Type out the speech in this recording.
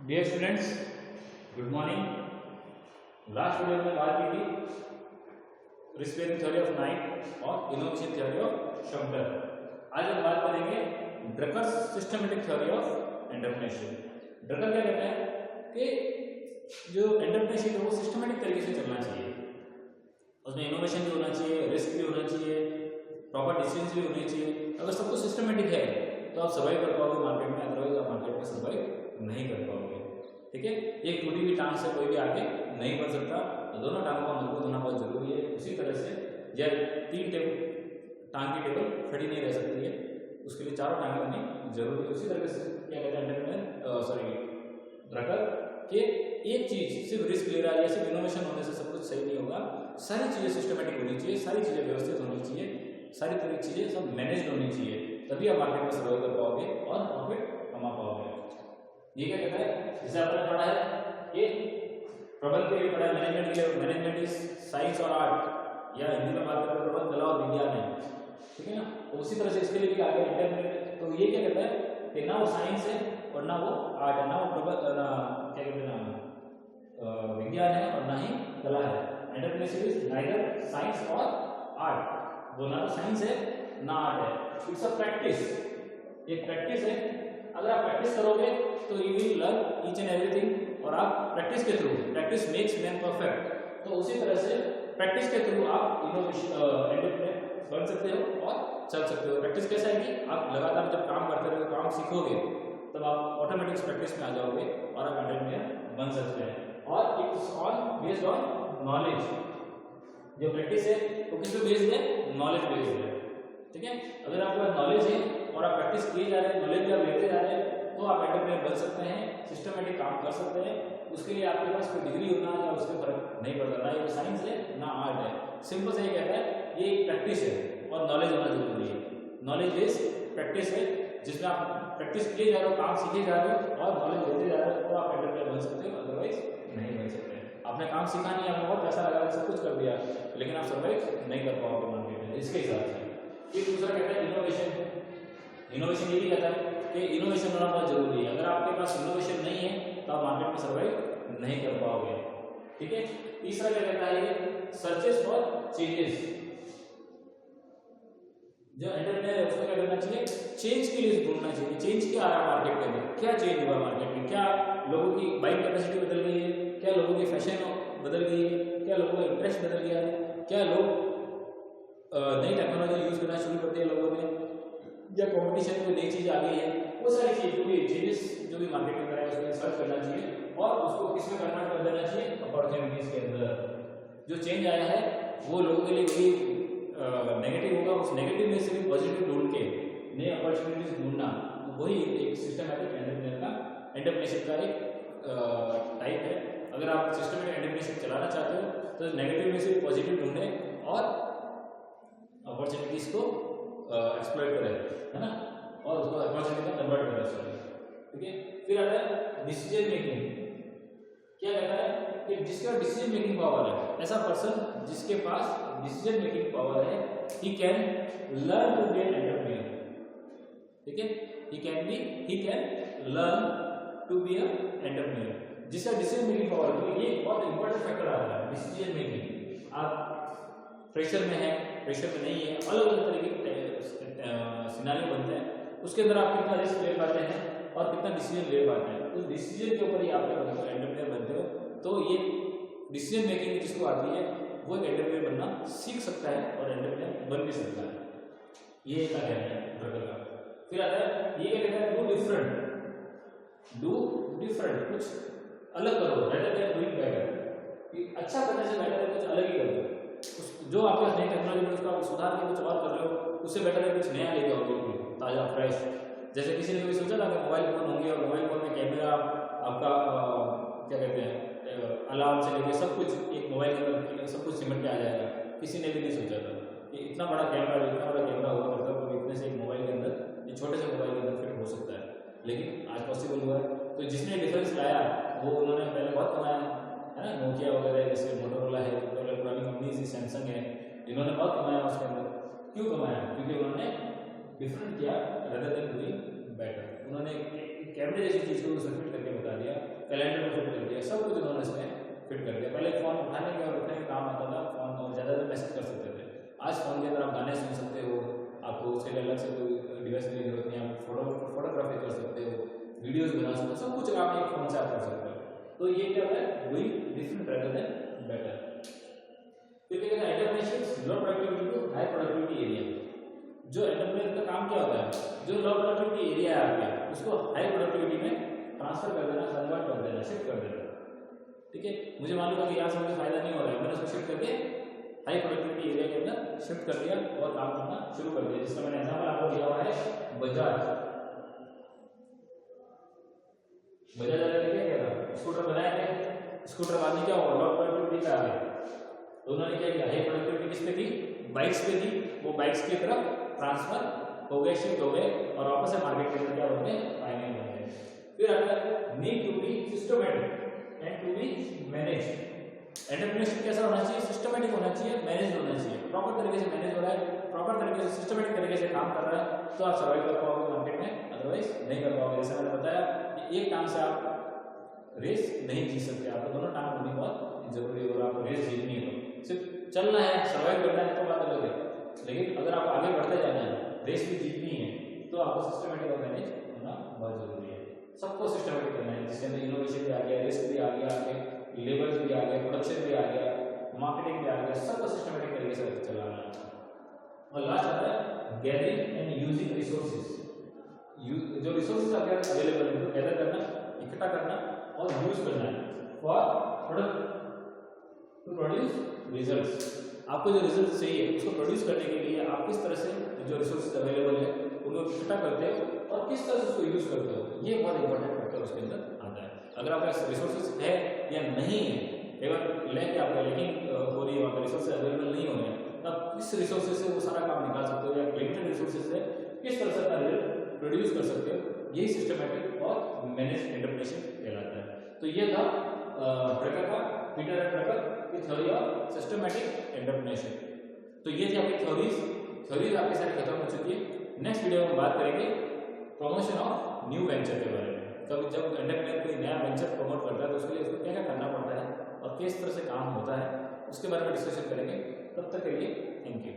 Dear students, good morning. Last video में बात की थी रिस्पेक्ट थ्योरी ऑफ नाइट और इनोवेशन थ्योरी ऑफ शम्पर। आज हम बात करेंगे Drucker's systematic theory of entrepreneurship. Drucker क्या कहता है कि जो एंटरप्रेन्योरशिप है वो सिस्टमेटिक तरीके से चलना चाहिए, उसमें इनोवेशन भी होना चाहिए, रिस्क भी होना चाहिए, प्रॉपर डिसीजन भी होने चाहिए। अगर सब कुछ सिस्टमेटिक है तो आप सर्वाइव कर पाओगे मार्केट में, अदरवाइज आप मार्केट में सर्वाइव नहीं कर पाओगे। ठीक है, एक टूटी हुई टांग से कोई भी आगे नहीं बढ़ सकता, तो दोनों टांगों का मजबूत होना बहुत जरूरी है। उसी तरह से जब तीन टांग की टेबल खड़ी नहीं रह सकती है, उसके लिए चारों टांगें होनी जरूरी है। उसी तरह से क्या कहते हैं ड्रकर कि एक चीज सिर्फ रिस्क ले रहा है या सिर्फ इनोवेशन होने से सब कुछ सही नहीं होगा। सारी चीजें सिस्टमेटिक होनी चाहिए, सारी चीजें व्यवस्थित होनी चाहिए, सारी तरह की चीजें सब मैनेज होनी चाहिए, तभी आप मार्केट में सर्वाइव कर पाओगे और प्रॉफिट कमा पाओगे। ये क्या कहता है, जैसे आपने पढ़ा है कि प्रबंध के लिए पढ़ा है, मैनेजमेंट के लिए मैनेजमेंट इज साइंस और आर्ट, या हिंदी में बात करें तो प्रबंध कला और विज्ञान है। ठीक है ना, तो उसी तरह से इसके लिए भी आगे इंटरमीडिएट। तो ये क्या कहता है कि ना वो साइंस है और ना वो आर्ट है, ना वो प्रबंध क्या कहते हैं ना विज्ञान है और ना ही कला है। एंटरप्रेन्योरशिप इज नाइदर साइंस और आर्ट, वो ना तो साइंस है ना आर्ट है। इट्स अ प्रैक्टिस, एक प्रैक्टिस है। अगर आप प्रैक्टिस करोगे तो you will learn each and everything, और आप प्रैक्टिस के through, practice makes man perfect, तो उसी तरह से प्रैक्टिस के थ्रू आप इनोवेशन एंटरप्रेन्योर बन सकते हो और चल सकते हो। प्रैक्टिस कैसा है कि आप लगातार जब काम करते रहोगे, काम सीखोगे, तब आप ऑटोमेटिक प्रैक्टिस में आ जाओगे और आप एंटरप्रेन्योर बन सकते हैं। और it's on based on knowledge. जो प्रैक्टिस है वो किस पे बेस्ड है? नॉलेज बेस्ड है। ठीक है, अगर आपको नॉलेज है और आप प्रैक्टिस किए जा रहे हैं, नॉलेज आप लेते जा रहे हैं, तो आप एंटरप्रेन्योर बन सकते हैं, सिस्टमेटिक काम कर सकते हैं। उसके लिए आपके पास कोई डिग्री होना या उसके फर्क नहीं पड़ता, ना ये साइंस है ना आर्ट है। सिंपल से ये कहता है ये एक प्रैक्टिस है और नॉलेज होना जरूरी है। नॉलेज बेस्ड प्रैक्टिस है जिसमें आप प्रैक्टिस किए जा रहे हो, काम सीखे जा रहे हो और नॉलेज लेते जा रहे हो, तो आप एंटरप्रेन्योर बन सकते हो, अदरवाइज नहीं बन सकते। आपने काम सीखा नहीं, आपने बहुत पैसा लगा सब कुछ कर दिया, लेकिन आप सर्वाइव नहीं कर पाओगे मार्केट में। इसके हिसाब से एक दूसरा कहता है इनोवेशन। इनोवेशन ये भी कहता है कि इनोवेशन होना बहुत जरूरी है। अगर आपके पास इनोवेशन नहीं है तो आप मार्केट में सर्वाइव नहीं कर पाओगे। ठीक है, तीसरा क्या कहता है, सर्चेस फॉर चेंजेस। जो एंटरप्रेन्योर है उसको क्या करना चाहिए, चेंज के लिए ढूंढना चाहिए। चेंज क्या आ रहा है मार्केट के अंदर, क्या चेंज हुआ मार्केट में, क्या लोगों की बाइंग कैपेसिटी बदल गई है, क्या लोगों की फैशन बदल गई है, क्या लोगों का इंटरेस्ट बदल गया है, क्या लोग नई टेक्नोलॉजी यूज करना शुरू कर दिया लोगों ने, या कंपटीशन में नई चीज आ गई है। वो सारी चीज जो भी चेंजेस जो भी मार्केट में है उसको सर्च करना चाहिए और उसको किसमें कन्वर्ट कर देना चाहिए, अपॉर्चुनिटीज के अंदर। जो चेंज आया है वो लोगों के लिए वही नेगेटिव होगा, उस नेगेटिव में से भी पॉजिटिव ढूंढ के नए अपॉर्चुनिटीज ढूंढना, वही एक सिस्टमैटिक एंटरप्रेन्योरशिप का एक टाइप है। अगर आप सिस्टमैटिक एंटरप्रेन्योरशिप चलाना चाहते हो तो नेगेटिव में से पॉजिटिव ढूंढें और अपॉर्चुनिटीज को एक्सप्लॉइट करें, है ना, और उसको अपॉर्चुनिटी में कन्वर्ट करें। ठीक है, फिर आता है डिसीजन मेकिंग। क्या कहता है कि जिसका डिसीजन मेकिंग पावर है, ऐसा पर्सन जिसके पास डिसीजन मेकिंग पावर है, he can learn to be an entrepreneur. ठीक है, he can learn to be an entrepreneur. जिसका डिसीजन मेकिंग पावर है, ये बहुत इंपॉर्टेंट फैक्टर आता है डिसीजन मेकिंग। आप प्रेशर में है, प्रेशर में नहीं है, अलग अलग तरीके के सिनारियो बनते हैं, उसके अंदर आप कितना रिस्क ले पाते हैं और कितना डिसीजन ले पाते हैं, उस डिसीजन के ऊपर ही आप एंटरप्रेन्योर बनते हो। तो ये डिसीजन मेकिंग जिसको आती है वो एक एंटरप्रेन्योर बनना सीख सकता है और एंटरप्रेन्योर बन भी सकता है। ये एक कहना है ड्रकर का। फिर आता है ये क्या कहता है, डू डिफरेंट, कुछ अलग करो, बेटर देन डूइंग बेटर। अच्छा करने से बेटर है कुछ अलग ही करो। जो आपके नई टेक्नोलॉजी में उसका सुधार के कुछ और कर रहे हो, उससे बेटर है कुछ नया लेके आओ, बिल्कुल ताज़ा फ्रेश। जैसे किसी ने कभी सोचा था कि मोबाइल फ़ोन होंगे और मोबाइल फ़ोन में कैमरा, आपका क्या कहते हैं अलार्म से लेके सब कुछ एक मोबाइल के अंदर सब कुछ सिमट के आ जाएगा। किसी ने भी नहीं सोचा था कि इतना बड़ा कैमरा हुआ करता है, तो इतने से एक मोबाइल के अंदर, ये छोटे से मोबाइल के अंदर फिट हो सकता है, लेकिन आज पॉसिबल हुआ है। तो जिसने डिफरेंस लाया वो उन्होंने पहले बहुत कमाया है ना, नोकिया वगैरह जैसे मोटोरोला है, पहले पुरानी कंपनी थी सैमसंग है, इन्होंने बहुत कमाया उसके अंदर। क्यों कमाया? क्योंकि उन्होंने डिफरेंट किया रेदर देन डूइंग बेटर। उन्होंने कैमरे जैसी चीज़ को उसमें फिट करके बता दिया कैलेंडर को फिट कर दिया, सब कुछ उन्होंने इसमें फिट कर दिया। पहले फोन उठाने के और उठने का काम आता था, फोन और ज़्यादातर मैसेज कर सकते थे। आज फोन के अंदर आप गाने सुन सकते हो, आपको उसके लिए अलग से कोई डिवाइस की जरूरत नहीं है, आप फोटोग्राफी कर सकते हो, वीडियोस बना सकते हो, सब कुछ आप एक फोन से आप कर सकते हो। तो ये क्या है, वही डिफरेंट रेदर देन बेटर। फिर क्या है, entrepreneurship low productivity to high productivity area. जो एंटरप्रेन्योर का काम क्या होता है, जो लो प्रोडक्टिविटी एरिया है आपके, उसको हाई प्रोडक्टिविटी में ट्रांसफर कर देना, कन्वर्ट कर देना, शिफ्ट कर देना। ठीक है, मुझे मालूम है कि यहाँ से मुझे फायदा नहीं हो रहा है, मैंने उसको शिफ्ट करके हाई प्रोडक्टिविटी एरिया के अंदर शिफ्ट कर दिया और काम करना शुरू कर दिया। जिसका मैंने एग्जांपल आपको दिया हुआ है बजाज। बजाज वाले ने क्या किया, स्कूटर बनाया थे, स्कूटर बाद में क्या हुआ, लो प्रोडक्टिविटी पे आ गया, तो उन्होंने क्या किया, हाई प्रोडक्टिविटी किस पे थी, बाइक्स पे थी, वो बाइक्स की तरफ ट्रांसफर हो गए, शिफ्ट हो गए और वापस से मार्केट के अंदर क्या हो गए, फाइनल हो गए। फिर आता need to be systematic and to be manage. Entrepreneurship कैसा होना चाहिए, सिस्टमैटिक होना चाहिए, मैनेज होना चाहिए। प्रॉपर तरीके से मैनेज हो रहा है, प्रॉपर तरीके से सिस्टमैटिक तरीके से काम कर रहा है, तो आप सर्वाइव कर पाओगे मार्केट में, अदरवाइज नहीं कर पाओगे। जैसे मैंने बताया कि एक टांग से आप रेस नहीं जीत सकते, आपको दोनों टांग होनी बहुत जरूरी है। और आपको रेस जीतनी है तो सिर्फ चलना है, सर्वाइव करना है तो बात अलग है, लेकिन अगर आप आगे बढ़ते जाना है, रेस भी जीतनी है, तो आपको सिस्टमैटिक और मैनेज होना बहुत जरूरी है। सबको सिस्टमैटिक करना है, जिसके अंदर इनोवेशन भी आ गया, रिस्क भी आ गया, आगे लेबर्स भी आ गया, प्रोडक्शन भी आ गया, मार्केटिंग भी आ गया, सबको सिस्टमैटिक तरीके से चलाना है। और लास्ट आता है गैदरिंग एंड यूजिंग रिसोर्सेज। जो रिसोर्सेज आपके अवेलेबल है, गैदर करना, इकट्ठा करना और यूज करना है for product to produce results. आपको जो रिजल्ट चाहिए उसको प्रोड्यूस करने के लिए आप किस तरह से जो रिसोर्सेज अवेलेबल है उनको इकट्ठा करते हो और किस तरह से उसको यूज करते हो, ये बहुत इंपॉर्टेंट फैक्टर उसके अंदर आता है। अगर आपके पास रिसोर्सेज है या नहीं है, केवल लेके आपका लेकिन हो रही है, रिसोर्सेज अवेलेबल नहीं हो रहे हैं, तब किस रिसोर्सेज से वो सारा काम निकाल सकते हो, या लिमिटेड रिसोर्सेज से किस तरह से अपना रिजल्ट प्रोड्यूस कर सकते हो, यही सिस्टमैटिक और मैनेज एंटरप्रेन्योरशिप कहलाता है। तो ये था ड्रकर का, पीटर एंड ड्रकर की थ्योरी ऑफ सिस्टमैटिक एंटरप्रेन्योरशिप। तो ये थी आपकी थ्योरीज आपकी सारी खत्म हो चुकी है। नेक्स्ट वीडियो में बात करेंगे प्रमोशन ऑफ न्यू वेंचर के बारे में। कभी जब एंटरप्रेन्योर कोई नया वेंचर प्रमोट करता है तो उसके लिए उसको क्या क्या करना पड़ता है और किस तरह से काम होता है, उसके बारे में डिस्कशन करेंगे। तब तक के लिए थैंक यू।